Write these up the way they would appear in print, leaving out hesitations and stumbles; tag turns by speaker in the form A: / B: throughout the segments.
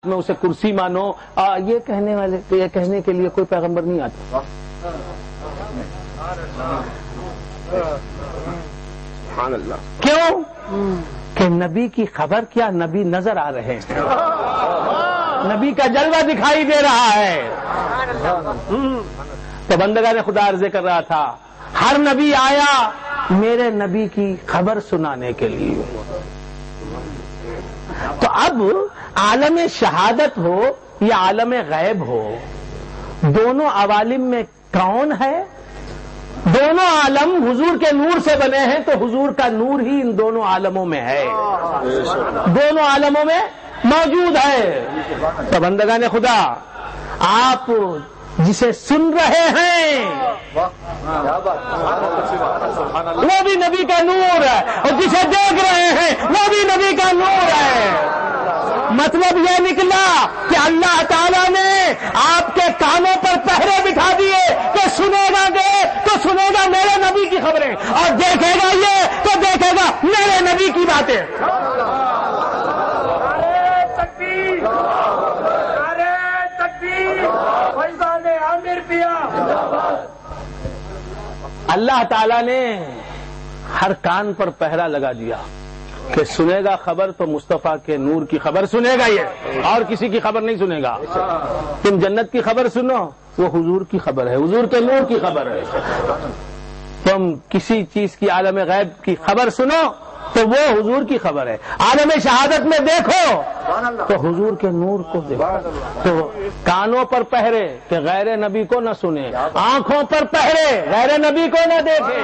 A: میں اسے کرسی مانو، یہ کہنے کے لیے کوئی پیغمبر نہیں آتا۔
B: سبحان اللہ۔
A: کیوں کہ نبی کی خبر کیا، نبی نظر آ رہے ہیں، نبی کا جلوہ دکھائی دے رہا ہے۔ تو بندگان خدا عرض کر رہا تھا، ہر نبی آیا میرے نبی کی خبر سنانے کے لیے۔ تو اب عالم شہادت ہو یا عالم غیب ہو، دونوں عوالم میں کون ہے؟ دونوں عالم حضور کے نور سے بنے ہیں، تو حضور کا نور ہی ان دونوں عالموں میں ہے، دونوں عالموں میں موجود ہے۔ تو بندگان خدا، آپ جسے سن رہے ہیں وہ بھی نبی کا نور ہے، اور جسے دیکھ رہے ہیں وہ بھی نبی کا نور ہے۔ مطلب یہ نکلا کہ اللہ تعالیٰ نے آپ کے کانوں پر پہرے بٹھا دیے کہ سنے گا گے تو سنے گا میرے نبی کی خبریں، اور دیکھے گا یہ تو دیکھے گا میرے نبی کی باتیں۔ اللہ تعالیٰ نے ہر کان پر پہرا لگا دیا کہ سنے گا خبر تو مصطفیٰ کے نور کی خبر سنے گا، یہ اور کسی کی خبر نہیں سنے گا۔ تم جنت کی خبر سنو، وہ حضور کی خبر ہے، حضور کے نور کی خبر ہے۔ تم کسی چیز کی عالم غیب کی خبر سنو تو وہ حضور کی خبر ہے۔ عالم شہادت میں دیکھو تو حضور کے نور کو دیکھو۔ تو کانوں پر پہرے کہ غیر نبی کو نہ سنے، آنکھوں پر پہرے غیر نبی کو نہ دیکھے۔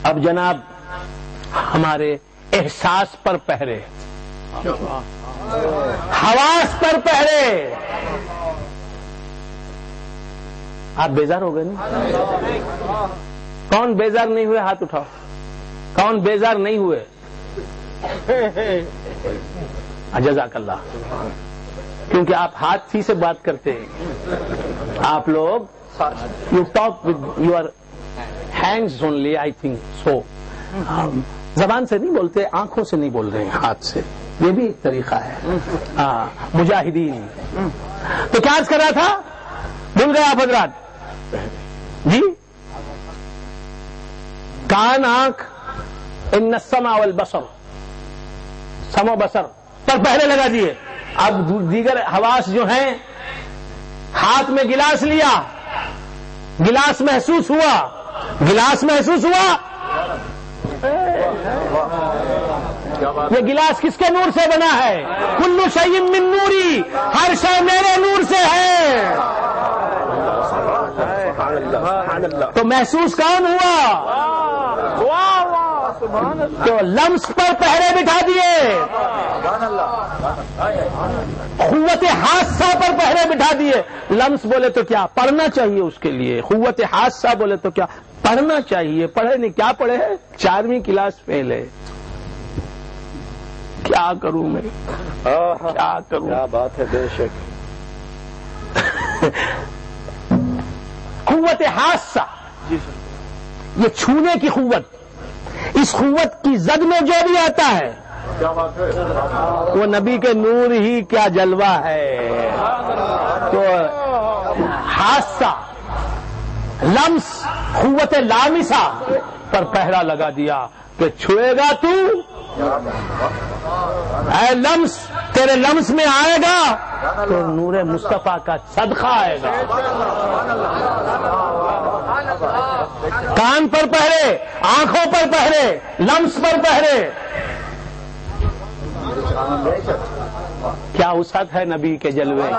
A: اب جناب ہمارے احساس پر پہرے، حواس پر پہرے۔ آپ بیزار ہو گئے نہیں؟ کون بیزار نہیں ہوئے؟ ہاتھ اٹھاؤ۔ کون بیزار نہیں ہوئے؟ جزاک اللہ، کیونکہ آپ ہاتھ ہی سے بات کرتے ہیں۔ آپ لوگ you talk with your hands only, I think so. زبان سے نہیں بولتے، آنکھوں سے نہیں بول رہے ہیں، ہاتھ سے۔ یہ بھی ایک طریقہ ہے مجاہدین۔ تو کیا عرض کر رہا تھا؟ بھول گئے آپ حضرات؟ جی، کان، آنکھ، ان السمع والبصر، سمع و بصر پر پہرے لگا دیے۔ اب دیگر حواس جو ہیں، ہاتھ میں گلاس لیا، گلاس محسوس ہوا، گلاس محسوس ہوا۔ یہ گلاس کس کے نور سے بنا ہے؟ کل شیء من نوری، ہر شے میرے نور سے ہے۔ تو محسوس کون ہوا؟ تو لمس پر پہرے بٹھا دیے، قوت حاسہ پر پہرے بٹھا دیے۔ لمس بولے تو کیا پڑھنا چاہیے اس کے لیے، قوت حاسہ بولے تو کیا پڑھنا چاہیے۔ پڑھے نہیں، کیا پڑھے؟ 4ویں کلاس فیل ہے۔ کیا کروں میں، کیا کروں؟
B: کیا بات ہے، بے شک۔
A: قوت حاسہ، یہ چھونے کی قوت، اس قوت کی زد میں جو بھی آتا ہے وہ نبی کے نور ہی کیا جلوہ ہے۔ تو حاسہ، لمس، قوت لامسہ پر پہرا لگا دیا کہ چھوئے گا تو، اے لمس، تیرے لمس میں آئے گا تو نور مصطفیٰ کا صدقہ آئے گا۔ کان پر پہرے، آنکھوں پر پہرے، لمس پر پہرے۔ کیا وسعت ہے نبی کے جلوے؟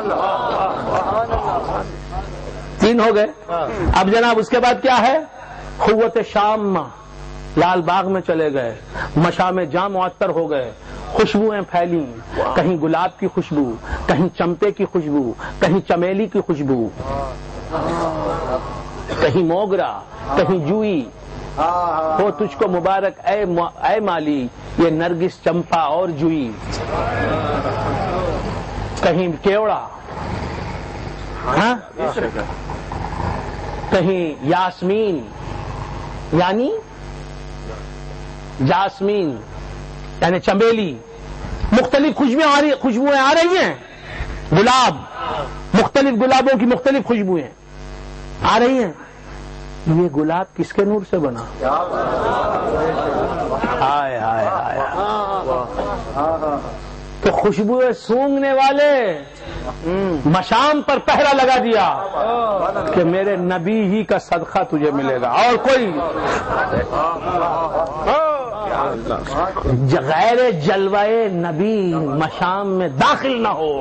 A: 3 ہو گئے۔ اب جناب اس کے بعد کیا ہے؟ قوت شام، لال باغ میں چلے گئے، مشام جام معطر ہو گئے، خوشبوئیں پھیلیں، کہیں گلاب کی خوشبو، کہیں چمپے کی خوشبو، کہیں چمیلی کی خوشبو، کہیں موگرا، کہیں جوئی۔ ہو تجھ کو مبارک اے مالی، یہ نرگس، چمپا اور جوئی۔ کہیں کیوڑا، کہیں یاسمین، یعنی جاسمین یعنی چمیلی، مختلف خوشبوئیں آ رہی ہیں، گلاب، مختلف گلابوں کی مختلف خوشبوئیں آ رہی ہیں. یہ گلاب کس کے نور سے بنا؟ ہائے ہائے ہائے. تو خوشبوئیں سونگھنے والے مشام پر پہرا لگا دیا کہ میرے نبی ہی کا صدقہ تجھے ملے گا، اور کوئی غیر جلوہ نبی مشام میں داخل نہ ہو.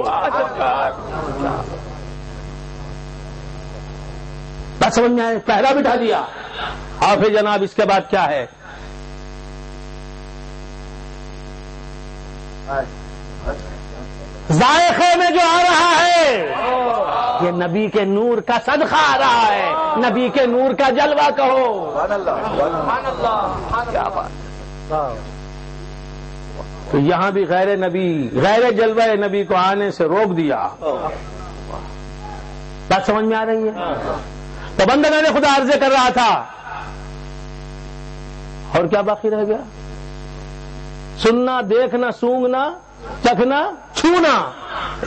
A: بات سمجھ میں آئے؟ پہرا بٹھا دیا. اور پھر جناب اس کے بعد کیا ہے؟ ذائقے میں جو آ رہا ہے یہ نبی کے نور کا صدقہ آ رہا ہے، نبی کے نور کا جلوہ کہو. کیا بات. تو یہاں بھی غیر نبی، غیر جلوہ نبی کو آنے سے روک دیا. بات سمجھ میں آ رہی ہے؟ تو بندہ نے خدا عرض کر رہا تھا، اور کیا باقی رہ گیا؟ سننا، دیکھنا، سونگنا، چکھنا، چھونا.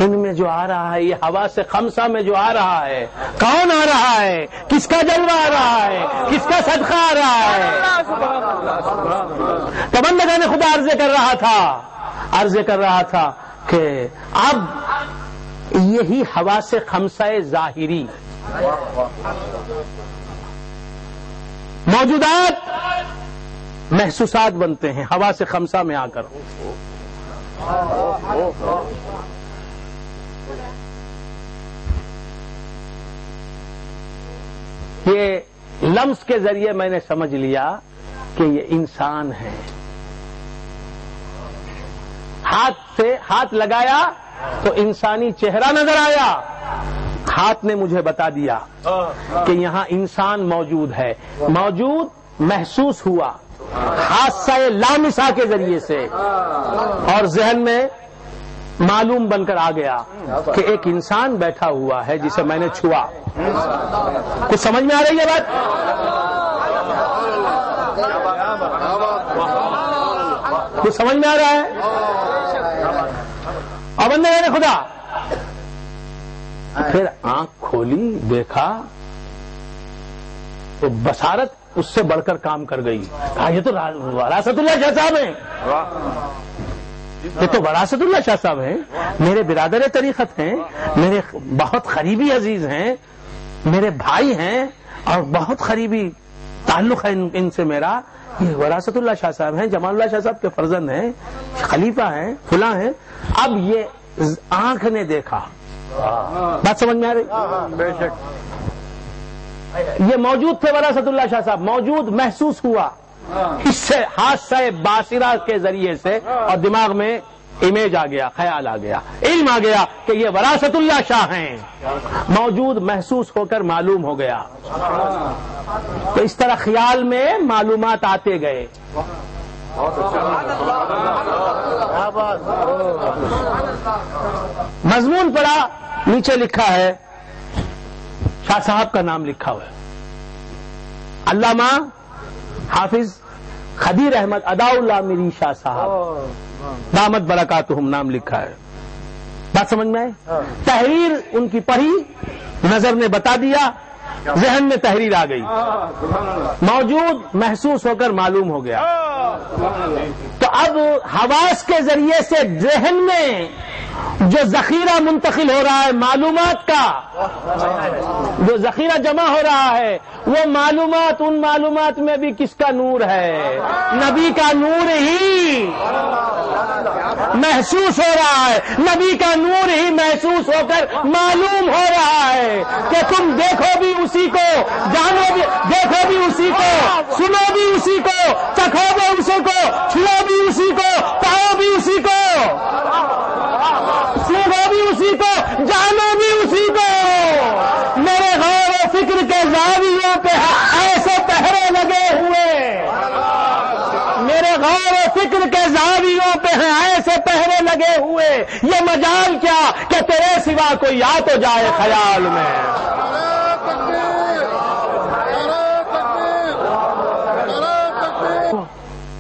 A: ان میں جو آ رہا ہے، یہ ہوا سے خمسہ میں جو آ رہا ہے، کون آ رہا ہے، کس کا جلوہ آ رہا ہے، کس کا صدقہ آ رہا ہے. تو بندہ نے خدا عرض کر رہا تھا کہ اب یہی ہوا سے خمسہ ظاہری موجودات محسوسات بنتے ہیں ہوا سے خمسہ میں آ کر. یہ لمس کے ذریعے میں نے سمجھ لیا کہ یہ انسان ہے. ہاتھ لگایا تو انسانی چہرہ نظر آیا. ہاتھ نے مجھے بتا دیا کہ یہاں انسان موجود ہے. موجود محسوس ہوا حادثہ لامسا کے ذریعے سے، اور ذہن میں معلوم بن کر آ گیا کہ ایک انسان بیٹھا ہوا ہے جسے میں نے چھوا. کچھ سمجھ میں آ رہی ہے بات؟ کچھ سمجھ میں آ رہا ہے؟ اور بندے نے خدا پھر آنکھ کھولی، دیکھا تو بصارت اس سے بڑھ کر کام کر گئی. کہا یہ تو وراثت اللہ شاہ صاحب ہیں، یہ تو وراثت اللہ شاہ صاحب ہیں، میرے برادر طریقت ہیں، میرے بہت قریبی عزیز ہیں، میرے بھائی ہیں، اور بہت قریبی تعلق ہے ان سے میرا. یہ وراثت اللہ شاہ صاحب ہیں، جمال اللہ شاہ صاحب کے فرزند ہیں، خلیفہ ہیں، فلاں ہیں. اب یہ آنکھ نے دیکھا. بات سمجھ میں آ رہی؟
B: بے شک.
A: یہ موجود تھے وراثت اللہ شاہ صاحب، موجود محسوس ہوا اس سے حادثہ باصرہ کے ذریعے سے، اور دماغ میں امیج آ گیا، خیال آ گیا، علم آ گیا کہ یہ وراثت اللہ شاہ ہیں. موجود محسوس ہو کر معلوم ہو گیا. تو اس طرح خیال میں معلومات آتے گئے. مضمون پڑھا، نیچے لکھا ہے، شاہ صاحب کا نام لکھا ہوا ہے، علامہ حافظ خدیر احمد ادا اللہ میری شاہ صاحب دامت برکاتہم نام لکھا ہے. بات سمجھ میں آئے؟ تحریر ان کی پڑھی، نظر نے بتا دیا، ذہن میں تحریر آ گئی، موجود محسوس ہو کر معلوم ہو گیا. تو اب حواس کے ذریعے سے ذہن میں جو ذخیرہ منتقل ہو رہا ہے معلومات کا، جو ذخیرہ جمع ہو رہا ہے، وہ معلومات، ان معلومات میں بھی کس کا نور ہے؟ نبی کا نور ہی محسوس ہو رہا ہے، نبی کا نور ہی محسوس ہو کر معلوم ہو رہا ہے کہ تم دیکھو بھی اسی کو، جانو بھی، دیکھو بھی اسی کو، سنو بھی اسی کو، چکھو بھی اسی کو، چھو بھی اسی کو، پاؤ بھی اسی کو، سنو بھی اسی کو، جانو بھی اسی کو. میرے غور و فکر کے زاویوں پہ ایسے پہرے لگے ہوئے، میرے غور و فکر کے زاویوں پہ ایسے پہرے لگے ہوئے، یہ مجال کیا کہ تیرے سوا کوئی آ تو جائے خیال میں.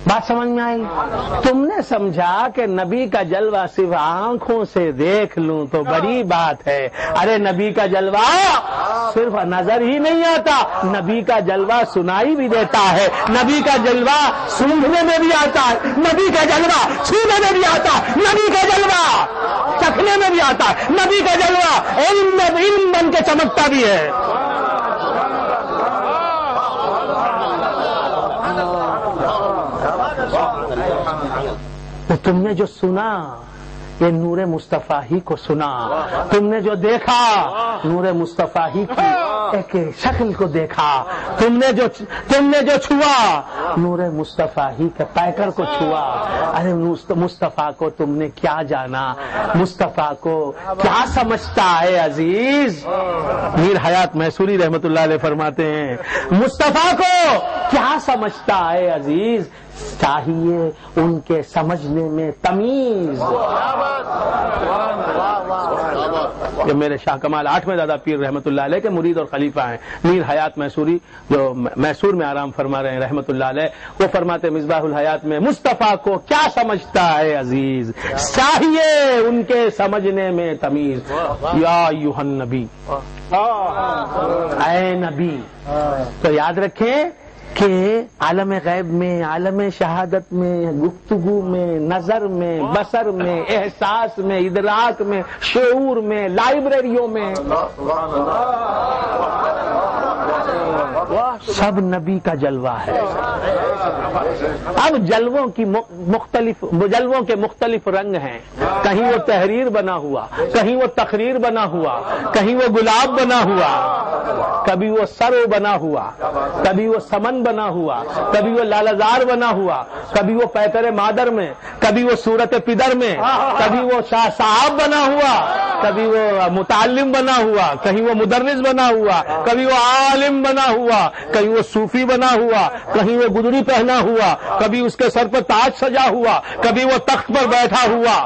A: بات سمجھ میں آئی؟ تم نے سمجھا کہ نبی کا جلوہ صرف آنکھوں سے دیکھ لوں تو بڑی بات ہے. ارے نبی کا جلوہ صرف نظر ہی نہیں آتا، نبی کا جلوہ سنائی بھی دیتا ہے، نبی کا جلوہ سونگھنے میں بھی آتا ہے، نبی کا جلوہ چھونے میں بھی آتا ہے، نبی کا جلوہ چکھنے میں بھی آتا ہے، نبی کا جلوہ علم بن کے چمکتا بھی ہے. تو تم نے جو سنا یہ نور مصطفیٰ ہی کو سنا، تم نے جو دیکھا نور مصطفیٰ ہی کی ایک شکل کو دیکھا، تم نے جو چھوا نور مصطفیٰ ہی کے پیکر کو چھوا. ارے مصطفیٰ کو تم نے کیا جانا، مصطفیٰ کو کیا سمجھتا ہے عزیز؟ میر حیات میسوری رحمت اللہ علیہ فرماتے ہیں مصطفیٰ کو کیا سمجھتا ہے عزیز؟ چاہیے ان کے سمجھنے میں تمیز. یہ میرے شاہ کمال 8ویں دادا پیر رحمت اللہ علیہ کے مرید اور خلیفہ ہیں میر حیات میسوری، جو میسور میں آرام فرما رہے ہیں رحمت اللہ علیہ. وہ فرماتے مصباح الحیات میں مصطفیٰ کو کیا سمجھتا ہے عزیز، چاہیے ان کے سمجھنے میں تمیز. یا ایھا النبی، اے نبی. تو یاد رکھیں کہ عالم غیب میں، عالم شہادت میں، گفتگو میں، نظر میں، بصر میں، احساس میں، ادراک میں، شعور میں، لائبریریوں میں سب نبی کا جلوہ ہے. اب جلووں کے مختلف رنگ ہیں. کہیں وہ تحریر بنا ہوا، کہیں وہ تقریر بنا ہوا، کہیں وہ گلاب بنا ہوا، کبھی وہ سرو بنا ہوا، کبھی وہ سمن بنا ہوا، کبھی وہ لالزار بنا ہوا، کبھی وہ پیکر مادر میں، کبھی وہ صورت پدر میں، کبھی وہ شاہ صاحب بنا ہوا، کبھی وہ متعلم بنا ہوا، کہیں وہ مدرس بنا ہوا، کبھی وہ عالم بنا ہوا، کہیں وہ صوفی بنا ہوا، کہیں وہ گدڑی پہنا ہوا، کبھی اس کے سر پر تاج سجا ہوا، کبھی وہ تخت پر بیٹھا ہوا،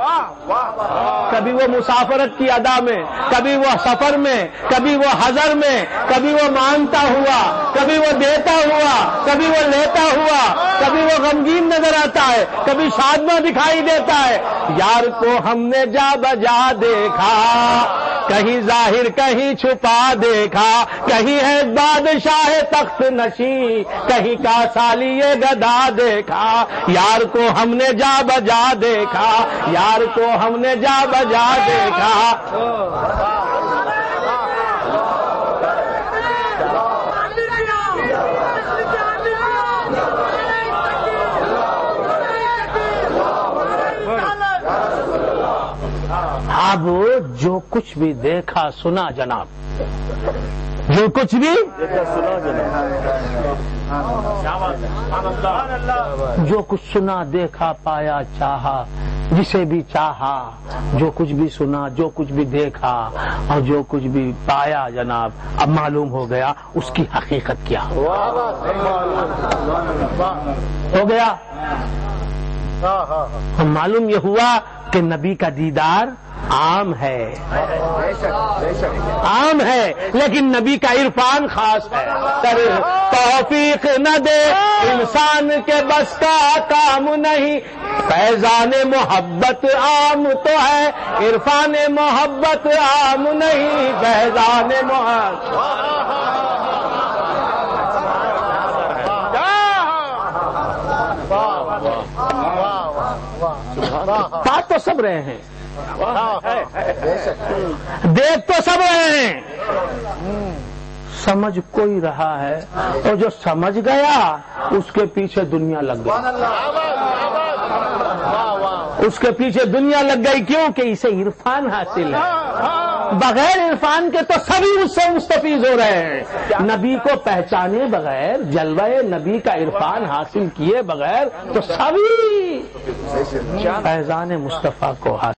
A: کبھی وہ مسافرت کی ادا میں، کبھی وہ سفر میں، کبھی وہ حضر میں، کبھی وہ مانگتا ہوا، کبھی وہ دیتا ہوا، کبھی وہ لیتا ہوا، کبھی وہ غمگین نظر آتا ہے، کبھی شادماں دکھائی دیتا ہے. یار کو ہم نے جا بجا دیکھا، کہیں ظاہر کہیں چھپا دیکھا، کہیں ہے بادشاہ تخت نشیں، کہیں کا سالی گدا دیکھا. یار کو ہم نے جا بجا دیکھا، یار کو ہم نے جا بجا دیکھا. اب جو کچھ بھی دیکھا سنا جناب، جو کچھ بھی جو کچھ سنا دیکھا پایا چاہا، جسے بھی چاہا، جو کچھ بھی سنا، جو کچھ بھی دیکھا اور جو کچھ بھی پایا جناب، اب معلوم ہو گیا اس کی حقیقت کیا ہو گیا. معلوم یہ ہوا کہ نبی کا دیدار عام ہے، عام ہے، لیکن نبی کا عرفان خاص ہے. توفیق نہ دے انسان کے بس کا کام نہیں، فیضان محبت عام تو ہے، عرفان محبت عام نہیں، فیضان محبت. بات تو سب رہے ہیں، دیکھ تو سب رہے ہیں، سمجھ کوئی رہا ہے، اور جو سمجھ گیا اس کے پیچھے دنیا لگ گئی، اس کے پیچھے دنیا لگ گئی. کیوں کہ اسے عرفان حاصل ہے. بغیر عرفان کے تو سبھی اس سے مستفیض ہو رہے ہیں. نبی کو پہچانے بغیر، جلوہ نبی کا عرفان حاصل کیے بغیر تو سبھی فیضان مصطفیٰ کو حاصل